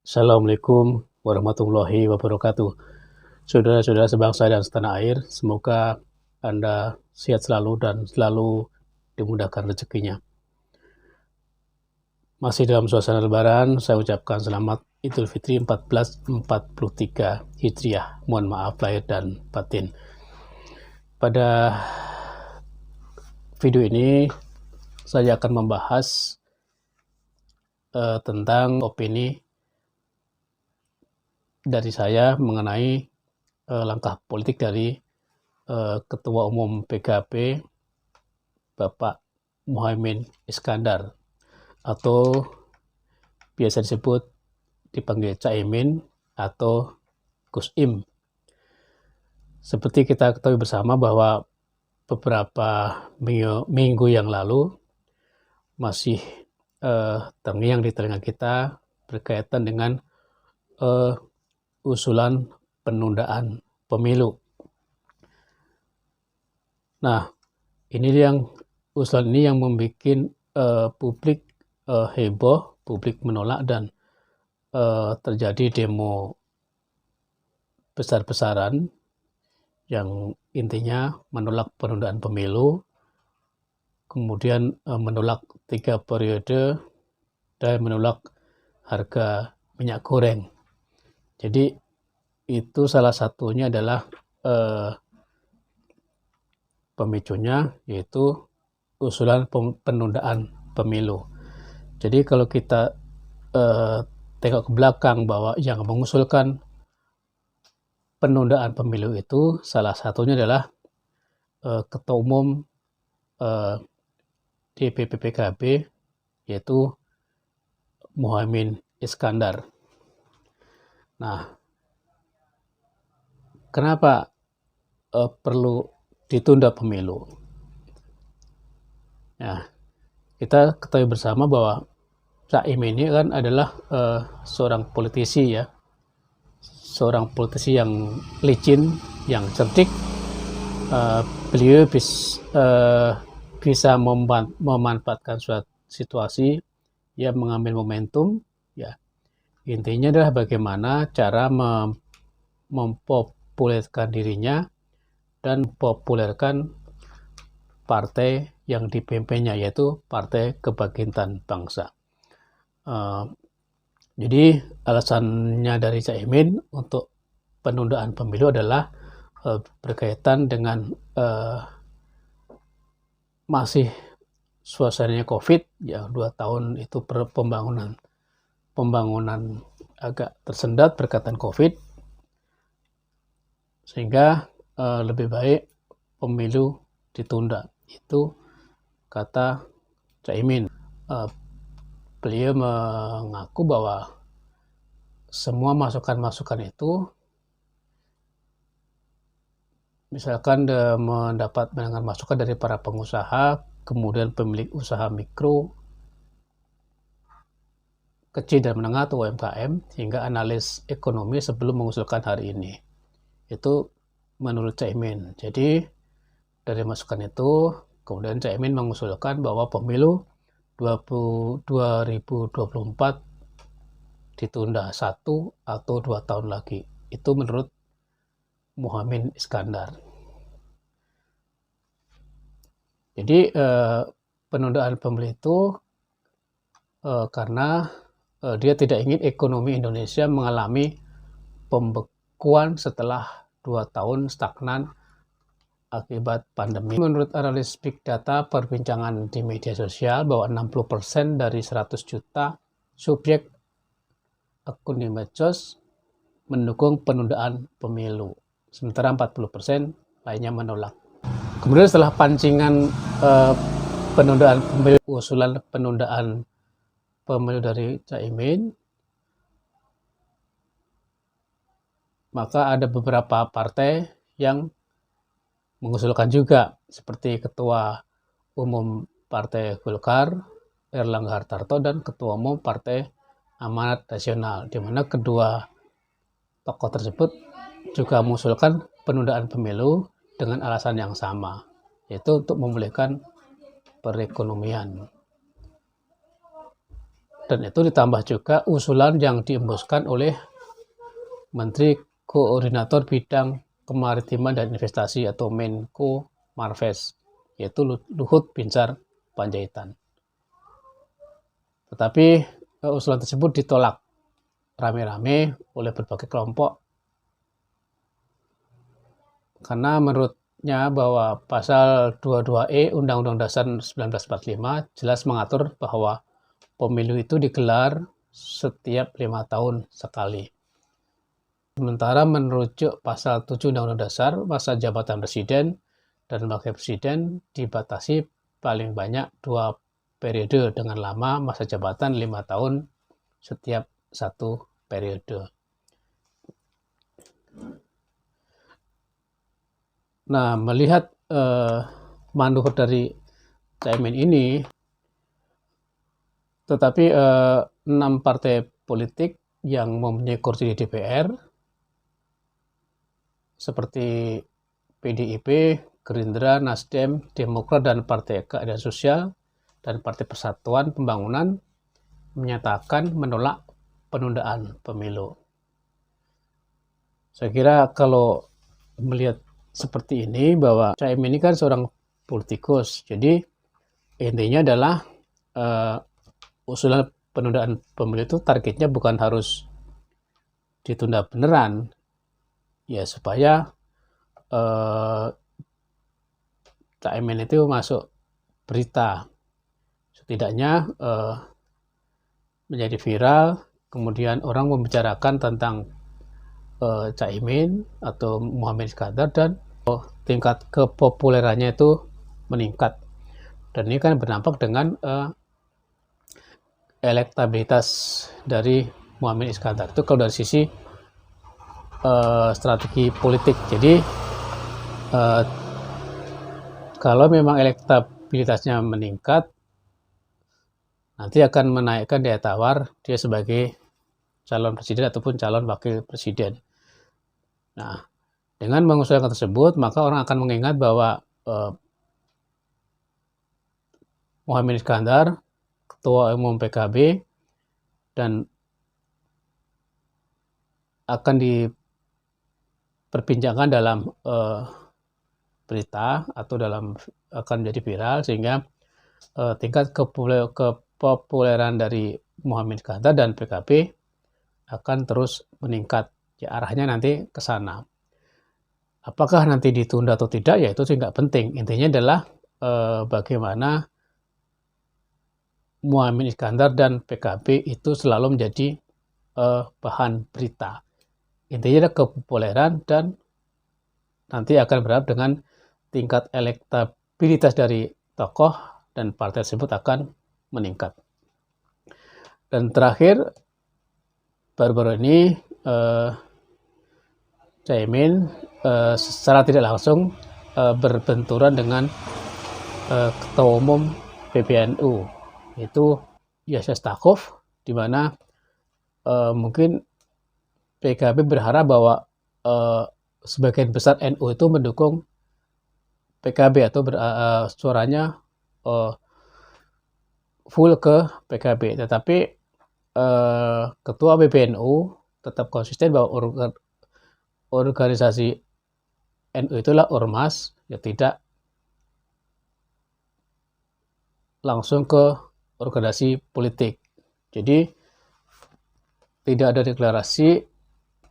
Assalamualaikum warahmatullahi wabarakatuh. Saudara-saudara sebangsa dan setanah air, semoga Anda sehat selalu dan selalu dimudahkan rezekinya. Masih dalam suasana Lebaran, saya ucapkan selamat Idul Fitri 1443 Hijriah. Mohon maaf lahir dan batin. Pada video ini, saya akan membahas tentang opini dari saya mengenai langkah politik dari Ketua Umum PKB Bapak Muhaimin Iskandar atau biasa disebut dipanggil Caimin atau Gus Im. Seperti kita ketahui bersama bahwa beberapa minggu yang lalu masih terngiang di telinga kita berkaitan dengan usulan penundaan pemilu. Nah, usulan ini yang membuat publik heboh, publik menolak dan terjadi demo besar-besaran yang intinya menolak penundaan pemilu, kemudian menolak 3 periode dan menolak harga minyak goreng. Jadi itu salah satunya adalah pemicunya, yaitu usulan penundaan pemilu. Jadi kalau kita tengok ke belakang bahwa yang mengusulkan penundaan pemilu itu salah satunya adalah Ketua Umum DPP PKB, yaitu Muhaimin Iskandar. Nah, kenapa perlu ditunda pemilu? Nah, kita ketahui bersama bahwa Caimin ini kan adalah seorang politisi ya, seorang politisi yang licin, yang cerdik. Beliau bisa memanfaatkan suatu situasi, ya mengambil momentum, ya intinya adalah bagaimana cara mempopulerkan dirinya dan populerkan partai yang dipimpinnya, yaitu Partai Kebangkitan Bangsa. Jadi alasannya dari Caimin untuk penundaan pemilu adalah berkaitan dengan masih suasananya COVID, ya 2 tahun itu pembangunan agak tersendat berkaitan COVID, sehingga lebih baik pemilu ditunda. Itu kata Caimin. Beliau mengaku bahwa semua masukan-masukan itu, misalkan mendapat mendengar masukan dari para pengusaha, kemudian pemilik usaha mikro, kecil dan menengah atau UMKM, hingga analis ekonomi sebelum mengusulkan hari ini. Itu menurut Caimin. Jadi dari masukan itu, kemudian Caimin mengusulkan bahwa pemilu 2024 ditunda 1 atau 2 tahun lagi. Itu menurut Muhaimin Iskandar. Jadi penundaan pemilu itu karena dia tidak ingin ekonomi Indonesia mengalami pembekuan setelah 2 tahun stagnan akibat pandemi. Menurut analis Big Data perbincangan di media sosial bahwa 60% dari 100 juta subjek akun di medsos mendukung penundaan pemilu, sementara 40% lainnya menolak. Kemudian setelah pancingan penundaan pemilu, usulan penundaan pemilu dari Caimin, maka ada beberapa partai yang mengusulkan juga, seperti Ketua Umum Partai Golkar Erlangga Hartarto dan Ketua Umum Partai Amanat Nasional, di mana kedua tokoh tersebut juga mengusulkan penundaan pemilu dengan alasan yang sama, yaitu untuk memulihkan perekonomian. Dan itu ditambah juga usulan yang diembuskan oleh Menteri Koordinator Bidang Kemaritiman dan Investasi atau Menko Marves, yaitu Luhut Binsar Panjaitan. Tetapi usulan tersebut ditolak rame-rame oleh berbagai kelompok karena menurutnya bahwa pasal 22E Undang-Undang Dasar 1945 jelas mengatur bahwa pemilu itu digelar setiap 5 tahun sekali. Sementara merujuk pasal 7 Undang-Undang Dasar, masa jabatan presiden dan wakil presiden dibatasi paling banyak 2 periode dengan lama masa jabatan 5 tahun setiap 1 periode. Nah, melihat manuver dari Caimin ini, tetapi 6 partai politik yang mempunyai kursi di DPR seperti PDIP, Gerindra, Nasdem, Demokrat, dan Partai Keadilan Sosial dan Partai Persatuan Pembangunan menyatakan menolak penundaan pemilu. Saya kira kalau melihat seperti ini bahwa Caimin ini kan seorang politikus, jadi intinya adalah usulan penundaan pemilu itu targetnya bukan harus ditunda beneran, ya supaya Caimin itu masuk berita, setidaknya menjadi viral, kemudian orang membicarakan tentang Caimin atau Muhammad Iskandar dan tingkat kepopulerannya itu meningkat. Dan ini kan berdampak dengan elektabilitas dari Muhammad Iskandar. Itu kalau dari sisi strategi politik. Jadi kalau memang elektabilitasnya meningkat, nanti akan menaikkan daya tawar dia sebagai calon presiden ataupun calon wakil presiden. Nah, dengan mengusulkan tersebut, maka orang akan mengingat bahwa Muhammad Iskandar, Ketua Umum PKB, dan akan diperbincangkan dalam berita atau akan menjadi viral, sehingga tingkat kepopuleran dari Muhammad Iskandar dan PKB akan terus meningkat. Ya, arahnya nanti ke sana. Apakah nanti ditunda atau tidak, ya itu sih nggak penting. Intinya adalah bagaimana Muhammad Iskandar dan PKB itu selalu menjadi bahan berita. Intinya adalah kepopuleran dan nanti akan berharap dengan tingkat elektabilitas dari tokoh dan partai tersebut akan meningkat. Dan terakhir, baru-baru ini Caimin secara tidak langsung berbenturan dengan Ketua Umum PBNU, yaitu Yasir Stakuf, di mana mungkin PKB berharap bahwa sebagian besar NU itu mendukung PKB atau suaranya full ke PKB. Tetapi Ketua PBNU tetap konsisten bahwa organisasi NU itulah ormas, ya tidak langsung ke organisasi politik. Jadi tidak ada deklarasi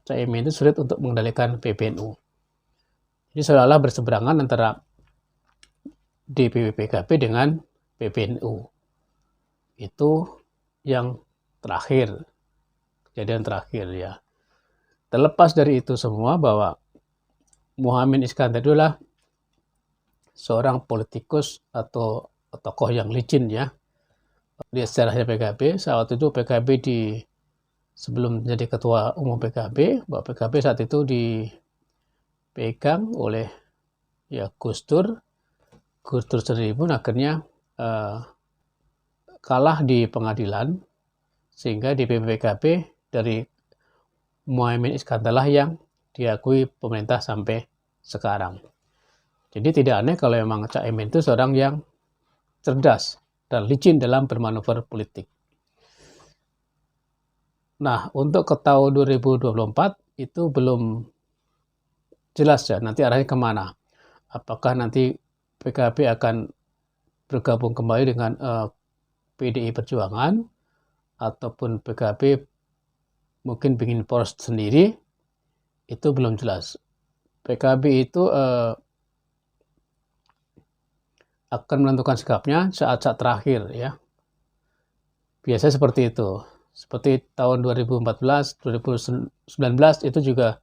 Caimin itu sulit untuk mengendalikan PBNU. Jadi seolah-olah berseberangan antara DPW PKB dengan PBNU. Itu yang terakhir, kejadian terakhir ya. Terlepas dari itu semua bahwa Muhammad Iskandar adalah seorang politikus atau tokoh yang licin ya. Di sejarahnya PKB, saat itu PKB sebelum menjadi ketua umum PKB, bahwa PKB saat itu dipegang oleh ya Gus Dur sendiri pun akhirnya kalah di pengadilan, sehingga DPP PKB dari Muhammad Iskandar lah yang diakui pemerintah sampai sekarang. Jadi tidak aneh kalau memang Caimin itu seorang yang cerdas dan licin dalam bermanuver politik. Nah, untuk ke tahun 2024 itu belum jelas ya, nanti arahnya kemana. Apakah nanti PKB akan bergabung kembali dengan PDI Perjuangan, ataupun PKB mungkin bikin poros sendiri, itu belum jelas. PKB itu akan menentukan sikapnya saat-saat terakhir ya. Biasanya seperti itu. Seperti tahun 2014, 2019 itu juga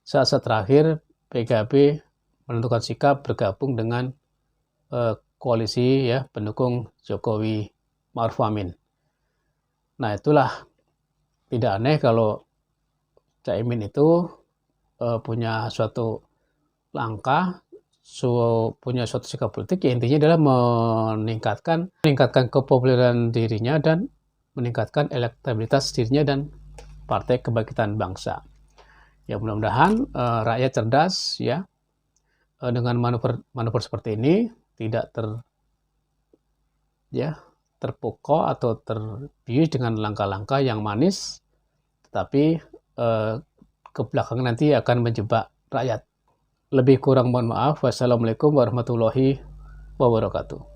saat-saat terakhir PKB menentukan sikap bergabung dengan koalisi ya pendukung Jokowi Ma'ruf Amin. Nah, itulah tidak aneh kalau Caimin itu punya suatu langkah, punya suatu sikap politik ya intinya adalah meningkatkan kepopuleran dirinya dan meningkatkan elektabilitas dirinya dan Partai Kebangkitan Bangsa. Ya mudah-mudahan rakyat cerdas ya dengan manuver seperti ini tidak terpukau atau terbius dengan langkah-langkah yang manis, tetapi ke belakang nanti akan menjebak rakyat. Lebih kurang mohon maaf. Wassalamualaikum warahmatullahi wabarakatuh.